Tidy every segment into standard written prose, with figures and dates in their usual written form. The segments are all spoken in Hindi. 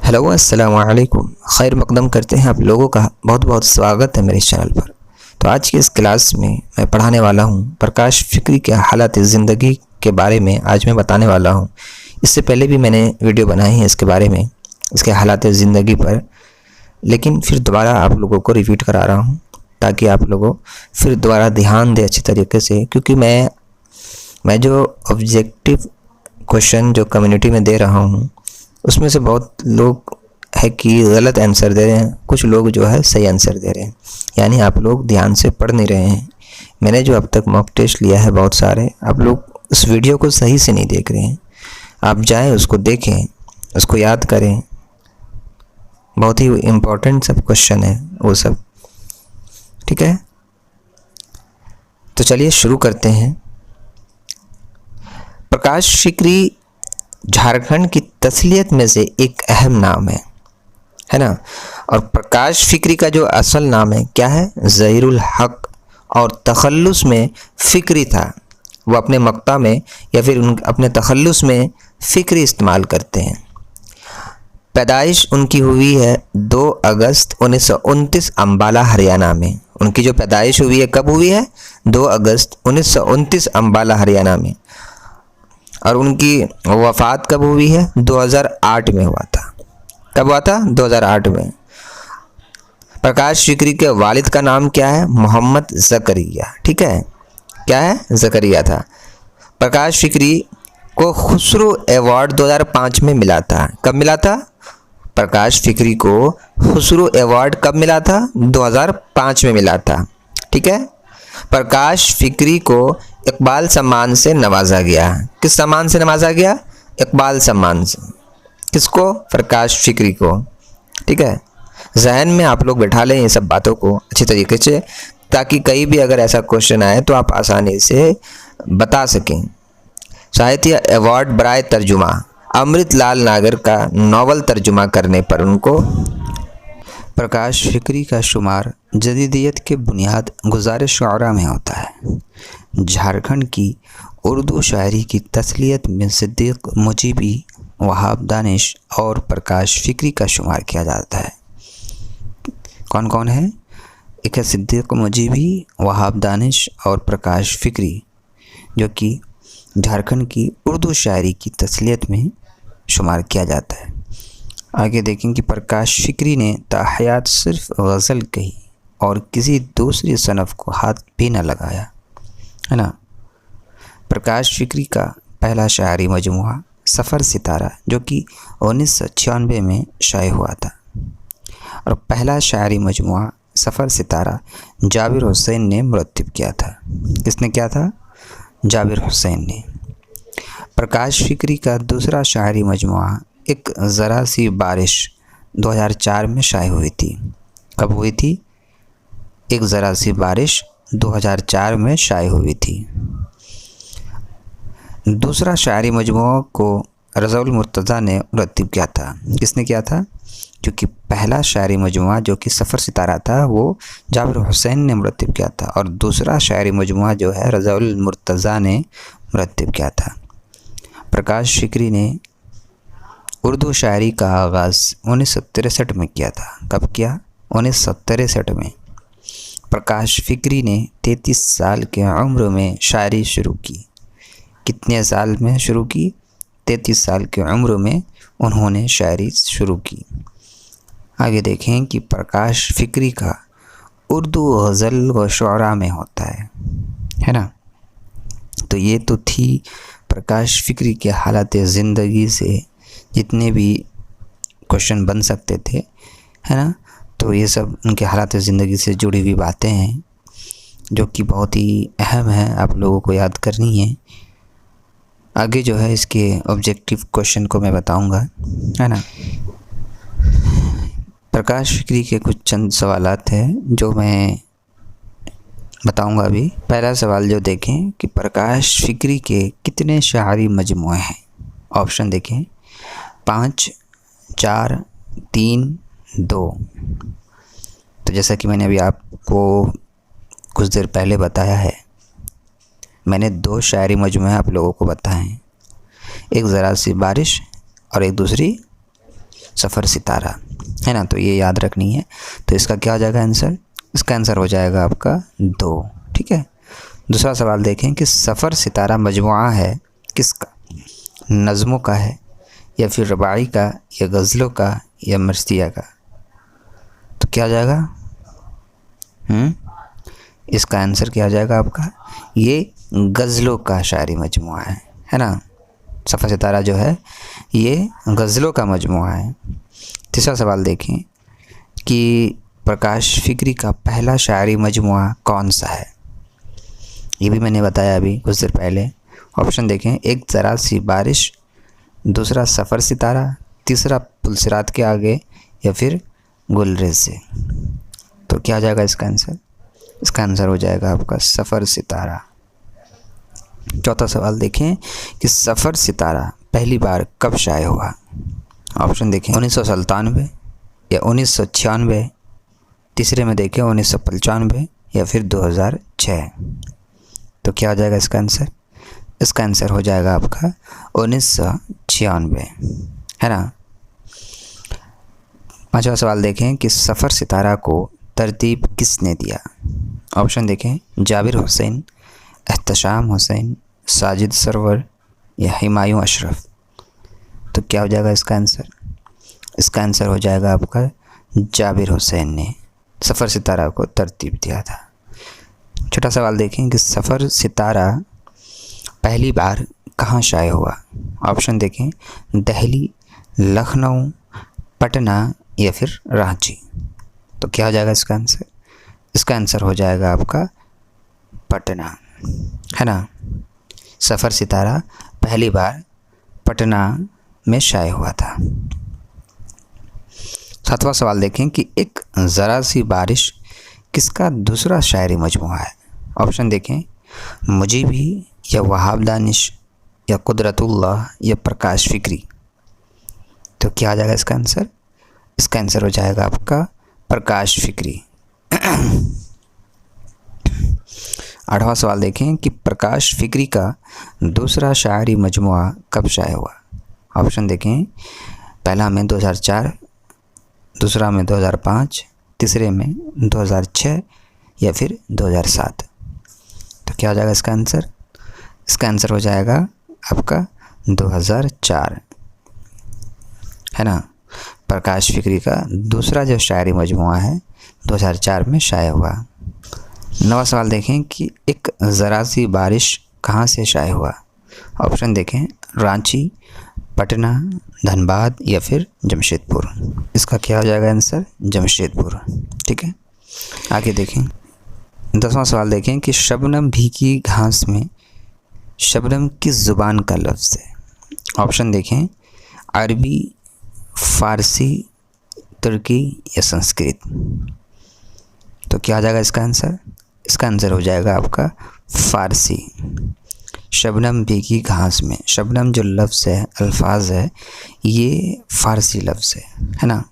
हेलो अस्सलाम वालेकुम। खैर मकदम करते हैं आप लोगों का बहुत बहुत स्वागत है मेरे चैनल पर। तो आज की इस क्लास में मैं पढ़ाने वाला हूं प्रकाश फ़िक्री के हालात ज़िंदगी के बारे में। आज मैं बताने वाला हूं। इससे पहले भी मैंने वीडियो बनाई है इसके बारे में, इसके हालात ज़िंदगी पर, लेकिन फिर दोबारा आप लोगों को रिपीट करा रहा हूँ ताकि आप लोगों फिर दोबारा ध्यान दें अच्छी तरीके से, क्योंकि मैं जो ऑब्जेक्टिव क्वेश्चन जो कम्युनिटी में दे रहा हूँ उसमें से बहुत लोग है कि गलत आंसर दे रहे हैं, कुछ लोग जो है सही आंसर दे रहे हैं, यानी आप लोग ध्यान से पढ़ नहीं रहे हैं। मैंने जो अब तक मॉक टेस्ट लिया है बहुत सारे, आप लोग उस वीडियो को सही से नहीं देख रहे हैं। आप जाएं उसको देखें, उसको याद करें, बहुत ही इम्पोर्टेंट सब क्वेश्चन है वो सब, ठीक है। तो चलिए शुरू करते हैं। प्रकाश फ़िक्री झारखंड की तस्लीयत में से एक अहम नाम है ना। और प्रकाश फ़िक्री का जो असल नाम है क्या है? ज़हीरुल हक, और तखल्लुस में फ़िक्री था। वो अपने मक्ता में या फिर अपने तखल्लुस में फ़िक्री इस्तेमाल करते हैं। पैदाइश उनकी हुई है 2 अगस्त 1929 अम्बाला हरियाणा में। उनकी जो पैदाइश हुई है कब हुई है? 2 अगस्त 1929 अम्बाला हरियाणा में। और उनकी वफ़ात कब हुई है? 2008 में हुआ था। कब हुआ था? 2008 में। प्रकाश फ़िक्री के वालिद का नाम क्या है? मोहम्मद ज़करिया, ठीक है। क्या है? ज़करिया था। प्रकाश फ़िक्री को खुसरो अवार्ड 2005 में मिला था। कब मिला था? प्रकाश फ़िक्री को खुसरो अवार्ड कब मिला था? 2005 में मिला था, ठीक है। प्रकाश फ़िक्री को इकबाल सम्मान से नवाजा गया। किस सम्मान से नवाजा गया? इकबाल सम्मान से। किसको? प्रकाश फ़िक्री को, ठीक है। जहन में आप लोग बैठा लें ये सब बातों को अच्छी तरीके से, ताकि कहीं भी अगर ऐसा क्वेश्चन आए तो आप आसानी से बता सकें। साहित्य अवार्ड बराए तर्जुमा, अमृत लाल नागर का नावल तर्जुमा करने पर उनको। प्रकाश फ़िक्री का शुमार जदीदियत के बुनियाद गुज़ार शुअरा में होता है। झारखंड की उर्दू शायरी की तस्लीयत में सिद्दीक़ मुजीबी, वहाब दानिश और प्रकाश फ़िक्री का शुमार किया जाता है। कौन कौन है? एक है सिद्दीक़ मुजीबी, वहाब दानिश और प्रकाश फ़िक्री, जो कि झारखंड की उर्दू शायरी की तस्लीयत में शुमार किया जाता है। आगे देखें कि प्रकाश फ़िक्री ने ताहयात सिर्फ गज़ल कही और किसी दूसरी सनफ़ को हाथ भी न लगाया, है ना। प्रकाश फ़िक्री का पहला शायरी मजमुआ सफ़र सितारा, जो कि 1996 में शाये हुआ था, और पहला शायरी मजमुआ सफ़र सितारा जाबिर हुसैन ने मुरत्तिब किया था। किसने किया था? जाबिर हुसैन ने। प्रकाश फ़िक्री का दूसरा शायरी मजमुआ एक ज़रा सी बारिश 2004 में शाये हुई थी। कब हुई थी? एक ज़रा सी बारिश 2004 में शाये हुई थी। दूसरा शायरी मजमुआ को रज़ाउल मुर्तज़ा ने मुरत्तिब किया था। किसने किया था? क्योंकि पहला शायरी मजमुआ जो कि सफ़र सितारा था वो जाबिर हुसैन ने मुरत्तिब किया था, और दूसरा शायरी मजमुआ जो है रज़ाउल मुर्तज़ा ने मुरत्तिब किया था। प्रकाश फ़िक्री ने उर्दू शायरी का आगाज़ 1963 में किया था। कब किया? 1963 में। प्रकाश फ़िक्री ने 33 साल के उम्र में शायरी शुरू की। कितने साल में शुरू की? 33 साल की उम्र में उन्होंने शायरी शुरू की। आगे देखें कि प्रकाश फ़िक्री का उर्दू गज़ल व शुअरा में होता है ना। तो ये तो थी प्रकाश फ़िक्री के हालात ज़िंदगी से जितने भी क्वेश्चन बन सकते थे, है ना। तो ये सब उनके हालात ज़िंदगी से जुड़ी हुई बातें हैं जो कि बहुत ही अहम है, आप लोगों को याद करनी है। आगे जो है इसके ऑब्जेक्टिव क्वेश्चन को मैं बताऊंगा, है ना। प्रकाश फ़िक्री के कुछ चंद सवालात हैं जो मैं बताऊंगा अभी। पहला सवाल जो देखें कि प्रकाश फ़िक्री के कितने शायरी मजमुए हैं? ऑप्शन देखें 5, 4, 3, 2। तो जैसा कि मैंने अभी आपको कुछ देर पहले बताया है, मैंने 2 शायरी मजमुए आप लोगों को बताए हैं, एक ज़रा सी बारिश और एक दूसरी सफ़र सितारा, है ना। तो ये याद रखनी है। तो इसका क्या हो जाएगा आंसर? इसका आंसर हो जाएगा आपका 2। ठीक है। दूसरा सवाल देखें कि सफ़र सितारा मजमुआ है किसका? नज़्मों का है या फिर रबाई का या गज़लों का या मर्सिया का? तो क्या हो जाएगा? इसका आंसर क्या हो जाएगा आपका? ये गज़लों का शायरी मजमुआ है ना। सफ़र सितारा जो है ये गज़लों का मजमुआ है। तीसरा सवाल देखें कि प्रकाश फ़िक्री का पहला शायरी मजमुआ कौन सा है? ये भी मैंने बताया अभी कुछ देर पहले। ऑप्शन देखें, एक ज़रा सी बारिश, दूसरा सफ़र सितारा, तीसरा पुलसिरात के आगे या फिर गुलरेज़ से। तो क्या हो जाएगा इसका आंसर? इसका आंसर हो जाएगा आपका सफ़र सितारा। चौथा सवाल देखें कि सफ़र सितारा पहली बार कब शाये हुआ? ऑप्शन देखें, 1997 या 1996, तीसरे में देखें 1995 या फिर 2006। तो क्या हो जाएगा इसका आंसर? इसका आंसर हो जाएगा आपका 1996, है ना। पांचवा सवाल देखें कि सफ़र सितारा को तरतीब किसने दिया? ऑप्शन देखें, जाबिर हुसैन, एहतशाम हुसैन, साजिद सरवर या हुमायूं अशरफ। तो क्या हो जाएगा इसका आंसर? इसका आंसर हो जाएगा आपका जाबिर हुसैन ने सफ़र सितारा को तरतीब दिया था। छठा सवाल देखें कि सफ़र सितारा पहली बार कहाँ शाये हुआ? ऑप्शन देखें, दिल्ली, लखनऊ, पटना या फिर रांची। तो क्या हो जाएगा इसका आंसर? इसका आंसर हो जाएगा आपका पटना, है ना। सफ़र सितारा पहली बार पटना में शाये हुआ था। सातवां सवाल देखें कि एक ज़रा सी बारिश किसका दूसरा शायरी मजमुआ है? ऑप्शन देखें, मुजीबी या वहाब दानिश या कुदरतुल्लाह या प्रकाश फ़िक्री। तो क्या आ जाएगा इसका आंसर? इसका आंसर हो जाएगा आपका प्रकाश फ़िक्री। आठवां सवाल देखें कि प्रकाश फ़िक्री का दूसरा शायरी मजमुआ कब शाये हुआ? ऑप्शन देखें, पहला में 2004, दूसरा में 2005, तीसरे में 2006 या फिर 2007। तो क्या हो जाएगा इसका आंसर? इसका आंसर हो जाएगा आपका 2004, है ना। प्रकाश फ़िक्री का दूसरा जो शायरी मजमुआ है 2004 में शाये हुआ। नवा सवाल देखें कि एक ज़रा सी बारिश कहाँ से शाये हुआ? ऑप्शन देखें, रांची, पटना, धनबाद या फिर जमशेदपुर। इसका क्या हो जाएगा आंसर? जमशेदपुर। ठीक है, आगे देखें। 10वां सवाल देखें कि शबनम भीगी घास में शबनम किस ज़ुबान का लफ्ज़ है? ऑप्शन देखें, अरबी, फ़ारसी, तुर्की या संस्कृत। तो क्या आ जाएगा इसका आंसर? इसका आंसर हो जाएगा आपका फ़ारसी। शबनम भीगी घास में, शबनम जो लफ्ज़ है, अल्फाज है, ये फ़ारसी लफ्ज़ है ना।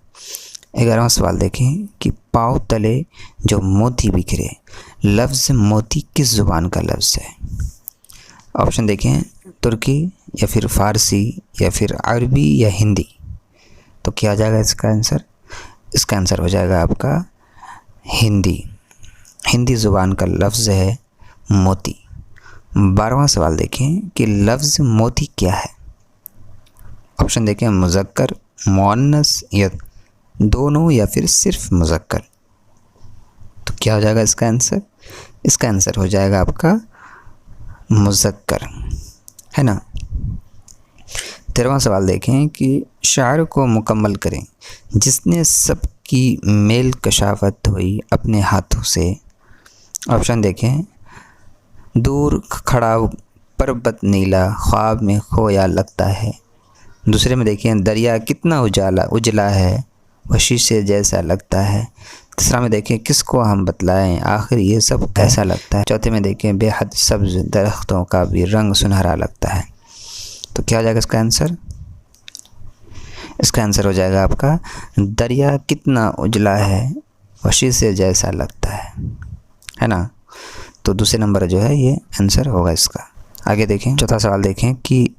11वां सवाल देखें कि पाँव तले जो मोती बिखरे, लफ्ज़ मोती किस ज़ुबान का लफ्ज़ है? ऑप्शन देखें, तुर्की या फिर फ़ारसी या फिर अरबी या हिंदी। तो क्या आ जाएगा इसका आंसर? इसका आंसर हो जाएगा आपका हिंदी। हिंदी ज़ुबान का लफ्ज़ है मोती। 12वां सवाल देखें कि लफ्ज़ मोती क्या है? ऑप्शन देखें, मुज़क्कर, मुअन्नस या दोनों या फिर सिर्फ मुज़क्कर। तो क्या हो जाएगा इसका आंसर? इसका आंसर हो जाएगा आपका मुज़क्कर, है ना। 13वां सवाल देखें कि शायर को मुकम्मल करें जिसने सबकी मेल कशाफत हुई अपने हाथों से। ऑप्शन देखें, दूर खड़ा पर्वत नीला ख्वाब में खोया लगता है। दूसरे में देखें, दरिया कितना उजला है वह शीशे जैसा लगता है। तीसरा में देखें, किसको हम बतलाएं आखिर ये सब कैसा लगता है। चौथे में देखें, बेहद सब्ज़ दरख्तों का भी रंग सुनहरा लगता है। तो क्या हो जाएगा इसका आंसर? इसका आंसर हो जाएगा आपका दरिया कितना उजला है वह शीशे जैसा लगता है ना। तो दूसरे नंबर जो है ये आंसर होगा इसका। आगे देखें, चौथा सवाल देखें कि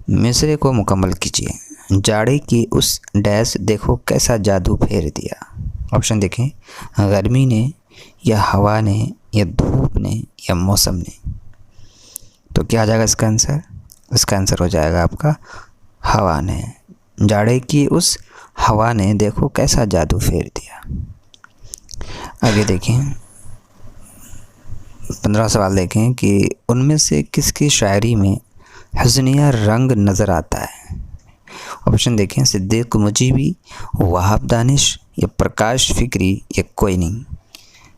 मिसरे को मुकम्मल कीजिए। जाड़े की उस डैश देखो कैसा जादू फेर दिया। ऑप्शन देखें, गर्मी ने या हवा ने या धूप ने या मौसम ने। तो क्या आ जाएगा इसका आंसर? इसका आंसर हो जाएगा आपका हवा ने। जाड़े की उस हवा ने देखो कैसा जादू फेर दिया। आगे देखें 15 सवाल देखें कि उनमें से किसकी शायरी में हुस्निया रंग नज़र आता है। ऑप्शन देखें, सिद्दीक़ मुजीबी, वहाब दानिश या प्रकाश फ़िक्री या कोई नहीं।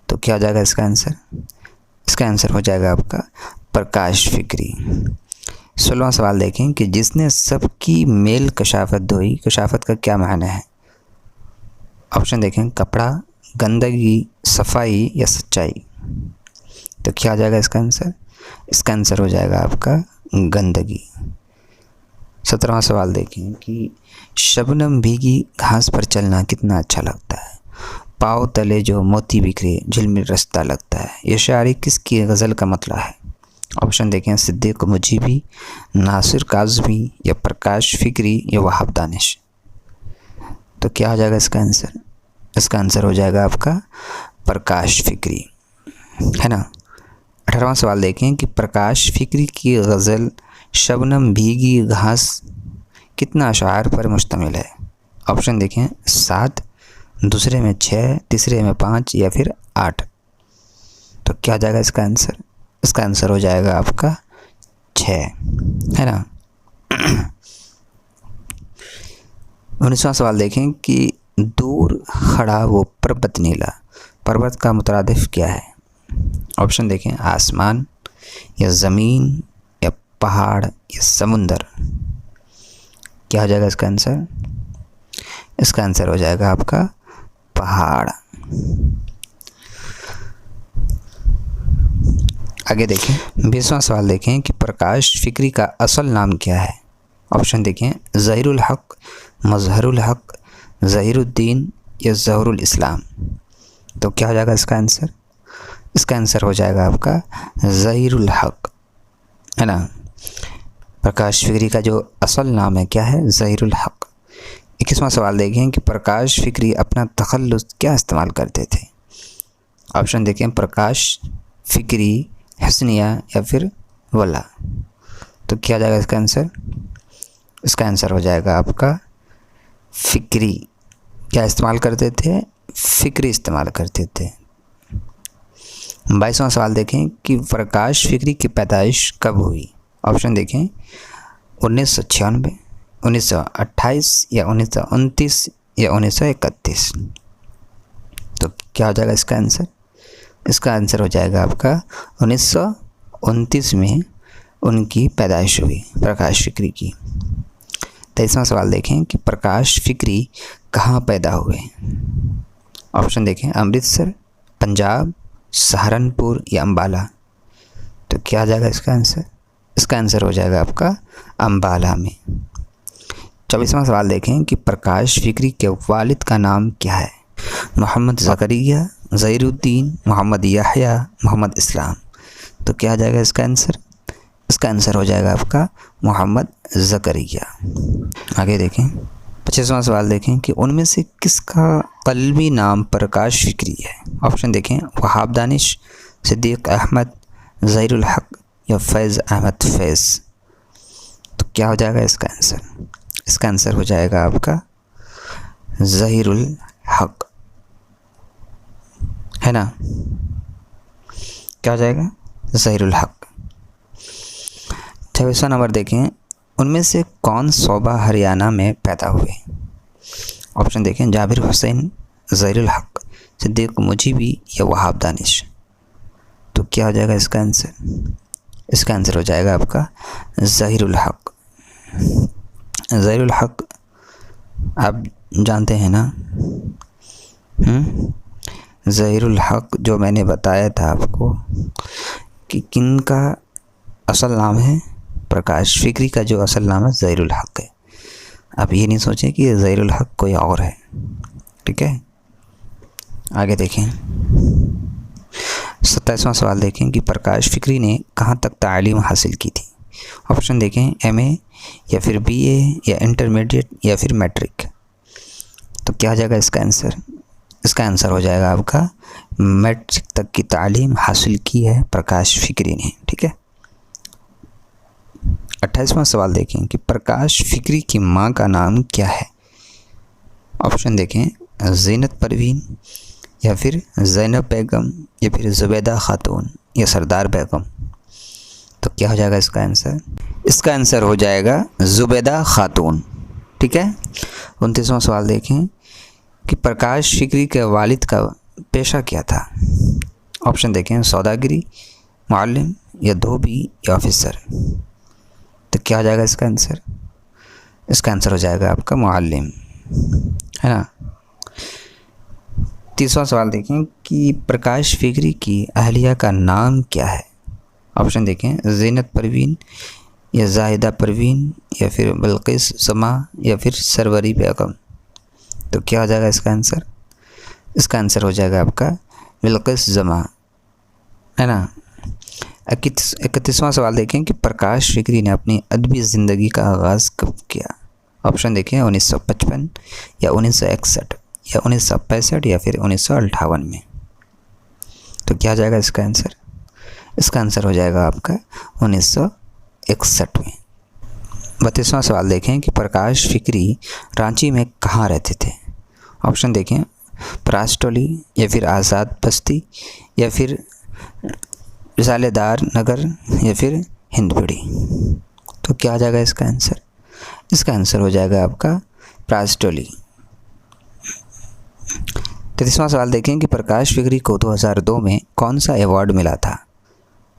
तो क्या हो जाएगा इसका आंसर? इसका आंसर हो जाएगा आपका प्रकाश फ़िक्री। 16वां सवाल देखें कि जिसने सबकी मेल कशाफत धोई, कशाफत का क्या मायना है। ऑप्शन देखें, कपड़ा, गंदगी, सफाई या सच्चाई। तो क्या आ जाएगा इसका आंसर? इसका आंसर हो जाएगा आपका गंदगी। 17वां सवाल देखें कि शबनम भीगी घास पर चलना कितना अच्छा लगता है। पाँव तले जो मोती बिखरे झिलमिल रास्ता लगता है। ये शायरी किसकी गज़ल का मतला है। ऑप्शन देखें, सिद्दीक़ मुजीबी, नासिर काज़मी या प्रकाश फ़िक्री या वहाब दानिश। तो क्या हो जाएगा इसका आंसर? इसका आंसर हो जाएगा आपका प्रकाश फ़िक्री, है ना। 18वां सवाल देखें कि प्रकाश फ़िक्री की गज़ल शबनम भीगी घास कितना अशार पर मुश्तमिल है। ऑप्शन देखें, 7, दूसरे में 6, तीसरे में 5 या फिर 8। तो क्या हो जाएगा इसका आंसर? इसका आंसर हो जाएगा आपका 6, है ना। 19वां सवाल देखें कि दूर खड़ा वो पर्वत नीला, पर्वत का मुतरादिफ क्या है। ऑप्शन देखें, आसमान या ज़मीन या पहाड़ या समुंदर। क्या हो जाएगा इसका आंसर? इसका आंसर हो जाएगा आपका पहाड़। आगे देखें 20वां सवाल देखें कि प्रकाश फ़िक्री का असल नाम क्या है। ऑप्शन देखें, ज़हीरुल हक़, मज़हरुल हक़, ज़हीरुद्दीन या ज़हरुल इस्लाम। तो क्या हो जाएगा इसका आंसर? इसका आंसर हो जाएगा आपका ज़हीरुल हक़, है ना। प्रकाश फ़िक्री का जो असल नाम है क्या है? ज़हीरुल हक़। 21वां सवाल देखें कि प्रकाश फ़िक्री अपना तख़ल्लुस क्या इस्तेमाल करते थे। ऑप्शन देखें, प्रकाश फ़िक्री, हुस्निया या फिर वला। तो क्या जाएगा इसका आंसर? इसका आंसर हो जाएगा आपका फ़िक्री। क्या इस्तेमाल करते थे? फ़िक्री इस्तेमाल करते थे। 22वां सवाल देखें कि प्रकाश फ़िक्री की पैदाइश कब हुई। ऑप्शन देखें, 1996, 1928 या 1929 या 1931। तो क्या हो जाएगा इसका आंसर? इसका आंसर हो जाएगा आपका 1929 में उनकी पैदाइश हुई प्रकाश फ़िक्री की। 23वां सवाल देखें कि प्रकाश फ़िक्री कहाँ पैदा हुए। ऑप्शन देखें, अमृतसर, पंजाब, सहारनपुर या अम्बाला। तो क्या आ जाएगा इसका आंसर? इसका आंसर हो जाएगा आपका अम्बाला में। 24वां सवाल देखें कि प्रकाश फ़िक्री के वालिद का नाम क्या है। मोहम्मद ज़करिया, ज़हीरुद्दीन, मोहम्मद याहया, मोहम्मद इस्लाम। तो क्या आ जाएगा इसका आंसर? इसका आंसर हो जाएगा आपका मोहम्मद ज़करिया। आगे देखें 25वां सवाल देखें कि उनमें से किसका क़ल्बी नाम प्रकाश फ़िक्री है। ऑप्शन देखें, वहाब दानिश, सिद्दीक़ अहमद, ज़हीरुल हक़ या फैज़ अहमद फैज़। तो क्या हो जाएगा इसका आंसर? इसका आंसर हो जाएगा आपका ज़हीरुल हक़, है ना। क्या हो जाएगा? ज़हीरुल हक़। 26वां नंबर देखें, उनमें से कौन सोबा हरियाणा में पैदा हुए। ऑप्शन देखें, जाबिर हुसैन, ज़हीरुल हक़, सिद्दीक़ मुजीबी या वहाब दानिश। तो क्या हो जाएगा इसका आंसर? इसका आंसर हो जाएगा आपका ज़हीरुल हक़। ज़हीरुल हक़ आप जानते हैं ना। ज़हीरुल हक़ जो मैंने बताया था आपको कि किन का असल नाम है। प्रकाश फ़िक्री का जो असल नाम है ज़हीरुल हक़ है। आप ये नहीं सोचें कि ये ज़हीरुल हक़ कोई और है, ठीक है। आगे देखें 27वां सवाल देखें कि प्रकाश फ़िक्री ने कहाँ तक तालीम हासिल की थी। ऑप्शन देखें, MA या फिर BA या इंटरमीडिएट या फिर मैट्रिक। तो क्या हो जाएगा इसका आंसर? इसका आंसर हो जाएगा आपका मैट्रिक तक की तालीम हासिल की है प्रकाश फ़िक्री ने। ठीक है। 28वां सवाल देखें कि प्रकाश फ़िक्री की माँ का नाम क्या है? ऑप्शन देखें, ज़ीनत परवीन या फिर ज़ैनब बेगम या फिर ज़ुबैदा खातून या सरदार बेगम। तो क्या हो जाएगा इसका आंसर? इसका आंसर हो जाएगा ज़ुबैदा खातून। ठीक है। 29वां सवाल देखें कि प्रकाश फ़िक्री के वालिद का पेशा क्या था? ऑप्शन देखें, सौदागरी, मुअल्लिम या धोबी या ऑफिसर। तो क्या हो जाएगा इसका आंसर? इसका आंसर हो जाएगा आपका मुअल्लिम, है ना। 30वां सवाल देखें कि प्रकाश फ़िक्री की अहलिया का नाम क्या है? ऑप्शन देखें, ज़ीनत परवीन या जाहिदा परवीन या फिर बल्किस जमा या फिर सरवरी बेगम। तो क्या हो जाएगा इसका आंसर? इसका आंसर हो जाएगा आपका बल्किस जमा, है ना। 31वां सवाल देखें कि प्रकाश फ़िक्री ने अपनी अदबी ज़िंदगी का आगाज़ कब किया? ऑप्शन देखें, 1955 या 1961 या 1965 या फिर 1958 में। तो क्या हो जाएगा इसका आंसर? इसका आंसर हो जाएगा आपका 1961 में। 32वां सवाल देखें कि प्रकाश फ़िक्री रांची में कहाँ रहते थे? ऑप्शन देखें, परासटोली या फिर आज़ाद बस्ती या फिर रिसालेदार नगर या फिर हिंदपीढ़ी। तो क्या हो जाएगा इसका आंसर? इसका आंसर हो जाएगा आपका परासटोली। 33वां सवाल देखें कि प्रकाश फ़िक्री को 2002 में कौन सा अवार्ड मिला था?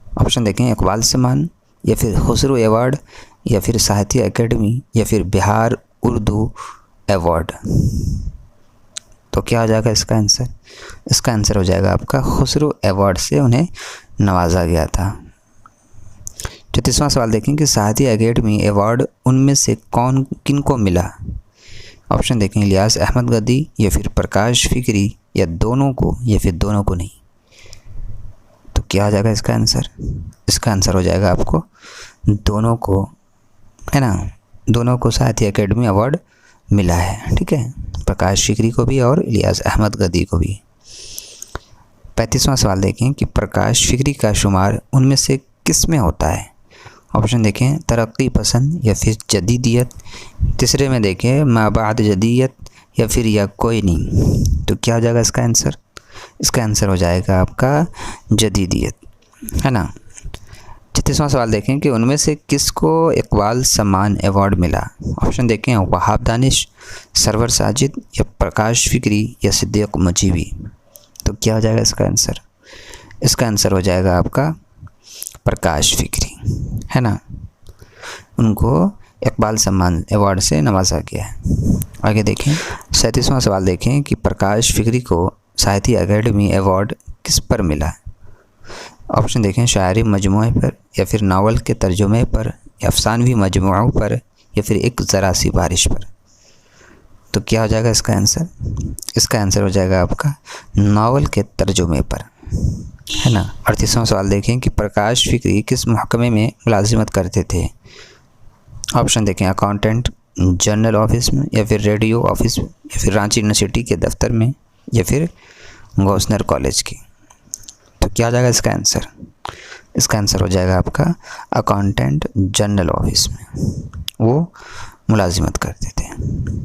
ऑप्शन देखें, इकबाल सम्मान या फिर खुसरो अवार्ड या फिर साहित्य अकेडमी या फिर बिहार उर्दू अवार्ड। तो क्या हो जाएगा इसका आंसर? इसका आंसर हो जाएगा आपका खुसरो अवार्ड से उन्हें नवाजा गया था। 34वां सवाल देखें कि साहित्य अकेडमी अवार्ड उनमें से किनको मिला? ऑप्शन देखें, इलियास अहमद गद्दी या फिर प्रकाश फ़िक्री या दोनों को या फिर दोनों को नहीं। तो क्या हो जाएगा इसका आंसर? इसका आंसर हो जाएगा आपको दोनों को, है ना। दोनों को साहित्य अकेडमी अवार्ड मिला है। ठीक है, प्रकाश फ़िक्री को भी और इलियास अहमद गद्दी को भी। 35वां सवाल देखें कि प्रकाश फ़िक्री का शुमार उनमें से किस में होता है? ऑप्शन देखें, तरक्की पसंद या फिर जदीदियत। तीसरे में देखें, माबाद जदीदियत या फिर या कोई नहीं। तो क्या हो जाएगा इसका आंसर? इसका आंसर हो जाएगा आपका जदीदियत, है ना। 36वां सवाल देखें कि उनमें से किसको इकबाल सम्मान अवार्ड मिला? ऑप्शन देखें, वहाब दानिश, सरवर साजिद या प्रकाश फ़िक्री या सिद्दीक़ मुजीबी। तो क्या हो जाएगा इसका आंसर? इसका आंसर हो जाएगा आपका प्रकाश फ़िक्री, है ना। उनको इकबाल सम्मान अवार्ड से नवाजा गया है। आगे देखें, 37वां सवाल देखें कि प्रकाश फ़िक्री को साहित्य अकेडमी अवार्ड किस पर मिला? ऑप्शन देखें, शायरी मजमूए पर या फिर नावल के तर्जुमे पर या अफसानवी मजमूओं पर या फिर एक ज़रा सी बारिश पर। तो क्या हो जाएगा इसका आंसर? इसका आंसर हो जाएगा आपका नावल के तर्जुमे पर, है ना। 38वां सवाल देखें कि प्रकाश फ़िक्री किस महकमे में मुलाजिमत करते थे? ऑप्शन देखें, अकाउंटेंट जनरल ऑफिस में या फिर रेडियो ऑफिस में या फिर रांची यूनिवर्सिटी के दफ्तर में या फिर गौसनर कॉलेज की। तो क्या हो जाएगा इसका आंसर? इसका आंसर हो जाएगा आपका अकाउंटेंट जनरल ऑफिस में वो मुलाजिमत करते थे।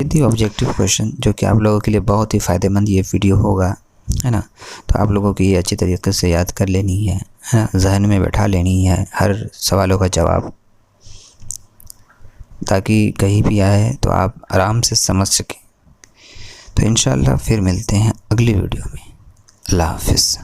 यदि ऑब्जेक्टिव क्वेश्चन जो कि आप लोगों के लिए बहुत ही फ़ायदेमंद ये वीडियो होगा, है ना। तो आप लोगों को ये अच्छी तरीके से याद कर लेनी है ना, जहन में बैठा लेनी है हर सवालों का जवाब, ताकि कहीं भी आए तो आप आराम से समझ सकें। तो इंशाल्लाह फिर मिलते हैं अगली वीडियो में। अल्लाह हाफ़िज़।